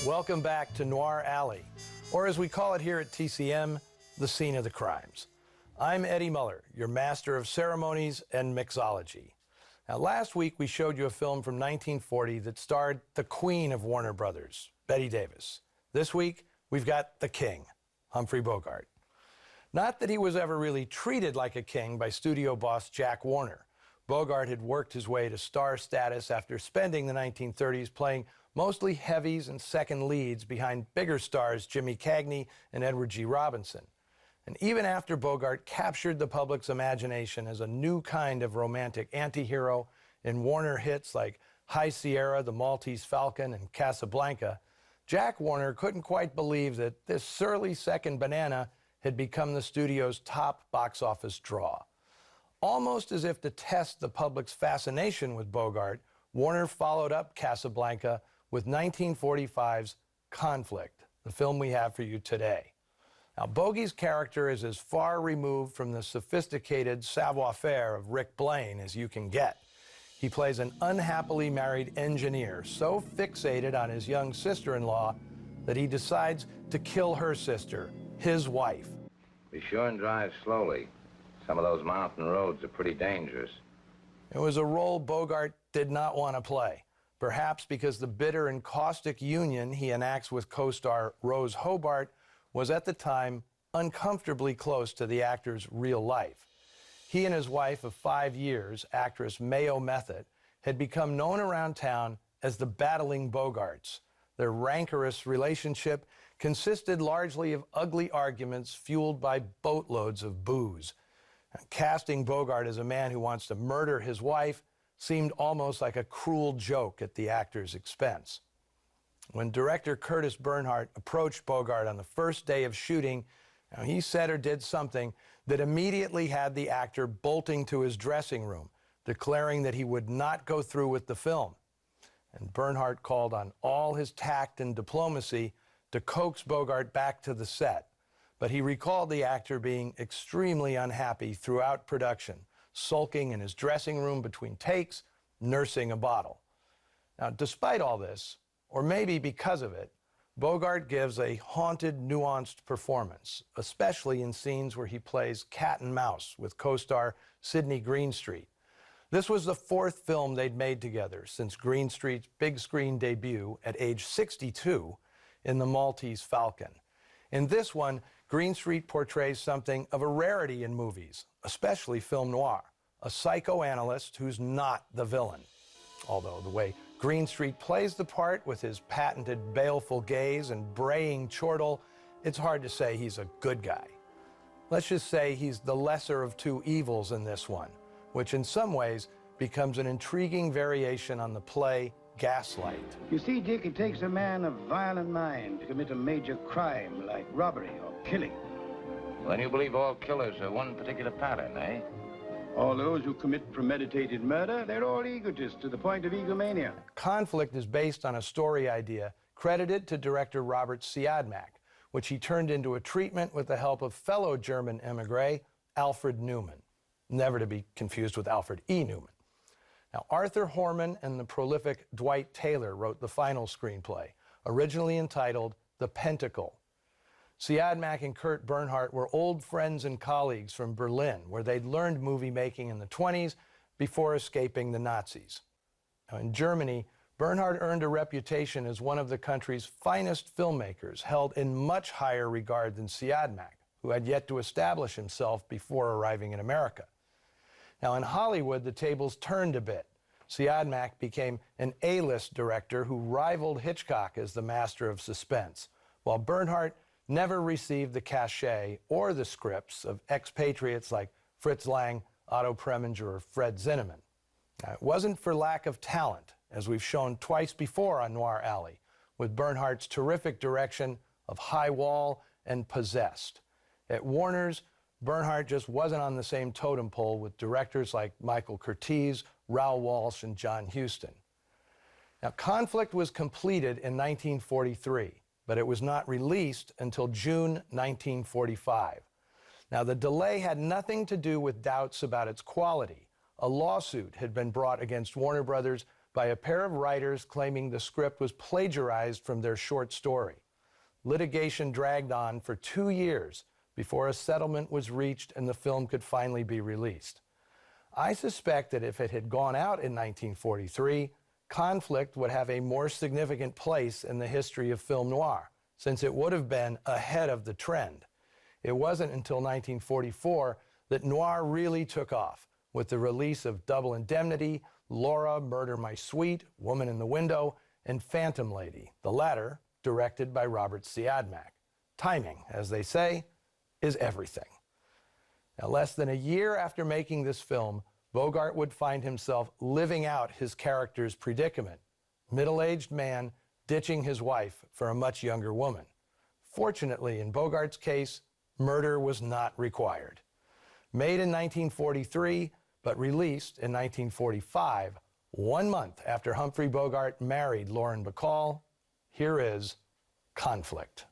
Welcome back to Noir Alley, or as we call it here at TCM, the scene of the crimes. I'm Eddie Muller, your master of ceremonies and mixology. Now, last week we showed you a film from 1940 that starred the queen of Warner Brothers, Bette Davis. This week, we've got the king, Humphrey Bogart. Not that he was ever really treated like a king by studio boss Jack Warner. Bogart had worked his way to star status after spending the 1930s playing mostly heavies and second leads behind bigger stars Jimmy Cagney and Edward G. Robinson. And even after Bogart captured the public's imagination as a new kind of romantic anti-hero in Warner hits like High Sierra, The Maltese Falcon, and Casablanca, Jack Warner couldn't quite believe that this surly second banana had become the studio's top box office draw. Almost as if to test the public's fascination with Bogart, Warner followed up Casablanca with 1945's Conflict, the film we have for you today. Now, Bogey's character is as far removed from the sophisticated savoir-faire of Rick Blaine as you can get. He plays an unhappily married engineer, so fixated on his young sister-in-law that he decides to kill her sister, his wife. Be sure and drive slowly. Some of those mountain roads are pretty dangerous. It was a role Bogart did not want to play, perhaps because the bitter and caustic union he enacts with co-star Rose Hobart was at the time uncomfortably close to the actor's real life. He and his wife of 5 years, actress Mayo Method, had become known around town as the Battling Bogarts. Their rancorous relationship consisted largely of ugly arguments fueled by boatloads of booze. Casting Bogart as a man who wants to murder his wife seemed almost like a cruel joke at the actor's expense. When director Curtis Bernhardt approached Bogart on the first day of shooting, he said or did something that immediately had the actor bolting to his dressing room, declaring that he would not go through with the film. And Bernhardt called on all his tact and diplomacy to coax Bogart back to the set. But he recalled the actor being extremely unhappy throughout production, sulking in his dressing room between takes, nursing a bottle. Now, despite all this, or maybe because of it, Bogart gives a haunted, nuanced performance, especially in scenes where he plays cat and mouse with co-star Sidney Greenstreet. This was the fourth film they'd made together since Greenstreet's big screen debut at age 62 in The Maltese Falcon. In this one, Greenstreet portrays something of a rarity in movies, especially film noir, a psychoanalyst who's not the villain. Although the way Greenstreet plays the part with his patented baleful gaze and braying chortle, it's hard to say he's a good guy. Let's just say he's the lesser of two evils in this one, which in some ways becomes an intriguing variation on the play Gaslight. You see, Dick, it takes a man of violent mind to commit a major crime like robbery or killing. Well, then you believe all killers are one particular pattern, eh? All those who commit premeditated murder, they're all egotists to the point of egomania. Conflict is based on a story idea credited to director Robert Siodmak, which he turned into a treatment with the help of fellow German emigre Alfred Newman, never to be confused with Alfred E. Newman. Now, Arthur Horman and the prolific Dwight Taylor wrote the final screenplay, originally entitled The Pentacle. Siodmak and Kurt Bernhardt were old friends and colleagues from Berlin, where they'd learned movie making in the 1920s before escaping the Nazis. Now, in Germany, Bernhardt earned a reputation as one of the country's finest filmmakers, held in much higher regard than Siodmak, who had yet to establish himself before arriving in America. Now, in Hollywood, the tables turned a bit. Siodmak became an A-list director who rivaled Hitchcock as the master of suspense, while Bernhardt never received the cachet or the scripts of expatriates like Fritz Lang, Otto Preminger, or Fred Zinnemann. Now, it wasn't for lack of talent, as we've shown twice before on Noir Alley, with Bernhardt's terrific direction of High Wall and Possessed. At Warner's, Bernhardt just wasn't on the same totem pole with directors like Michael Curtiz, Raoul Walsh, and John Huston. Now, Conflict was completed in 1943, but it was not released until June 1945. Now, the delay had nothing to do with doubts about its quality. A lawsuit had been brought against Warner Brothers by a pair of writers claiming the script was plagiarized from their short story. Litigation dragged on for 2 years before a settlement was reached and the film could finally be released. I suspect that if it had gone out in 1943, Conflict would have a more significant place in the history of film noir, since it would have been ahead of the trend. It wasn't until 1944 that noir really took off, with the release of Double Indemnity, Laura, Murder My Sweet, Woman in the Window, and Phantom Lady, the latter directed by Robert Siodmak. Timing, as they say, is everything. Now, less than a year after making this film, Bogart would find himself living out his character's predicament, middle-aged man ditching his wife for a much younger woman. Fortunately, in Bogart's case, murder was not required. Made in 1943, but released in 1945, 1 month after Humphrey Bogart married Lauren Bacall, here is Conflict.